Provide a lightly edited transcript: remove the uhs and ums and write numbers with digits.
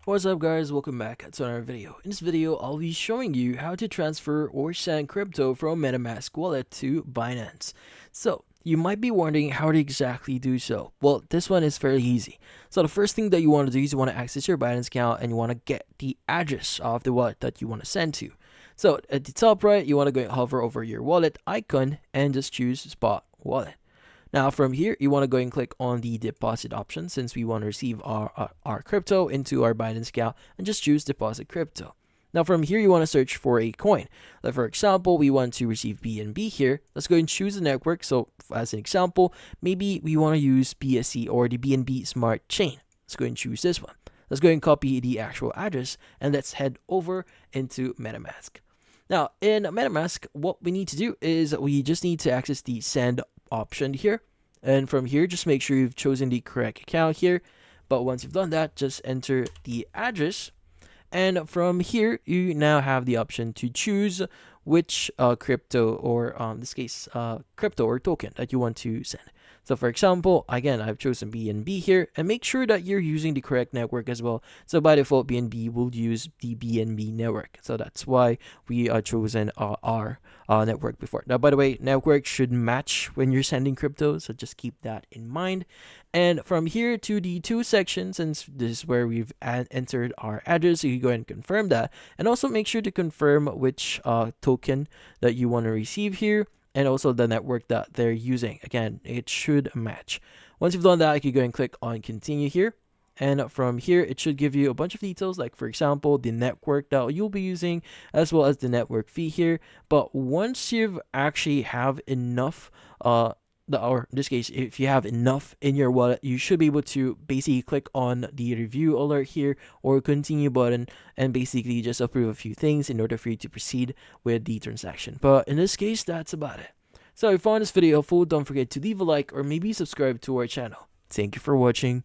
What's up guys, welcome back to another video. In this video, I'll be showing you how to transfer or send crypto from Metamask wallet to Binance. So, you might be wondering how to exactly do so. Well, this one is fairly easy. So the first thing that you want to do is you want to access your Binance account and you want to get the address of the wallet that you want to send to. So at the top right, you want to go and hover over your wallet icon and just choose Spot Wallet. Now from here, you want to go and click on the deposit option since we want to receive our crypto into our Binance account, and just choose deposit crypto. Now from here, you want to search for a coin. Like for example, we want to receive BNB here. Let's go and choose the network. So as an example, maybe we want to use BSC or the BNB Smart Chain. Let's go and choose this one. Let's go and copy the actual address and let's head over into MetaMask. Now in MetaMask, what we need to do is we just need to access the send option here, and from here just make sure you've chosen the correct account here. But once you've done that, just enter the address, and from here you now have the option to choose which crypto, or in this case crypto or token that you want to send. So for example, again, I've chosen BNB here, and make sure that you're using the correct network as well. So by default, BNB will use the BNB network. So that's why we chosen our network before. Now, by the way, network should match when you're sending crypto, so just keep that in mind. And from here to the two sections, since this is where we've entered our address, so you go and confirm that, and also make sure to confirm which token that you want to receive here, and also the network that they're using. Again, it should match. Once you've done that, you can go and click on continue here. And from here, it should give you a bunch of details, like for example, the network that you'll be using, as well as the network fee here. But once you've actually have enough, or in this case, if you have enough in your wallet, you should be able to basically click on the review alert here or continue button and basically just approve a few things in order for you to proceed with the transaction. But in this case, that's about it. So if you found this video helpful, don't forget to leave a like or maybe subscribe to our channel. Thank you for watching.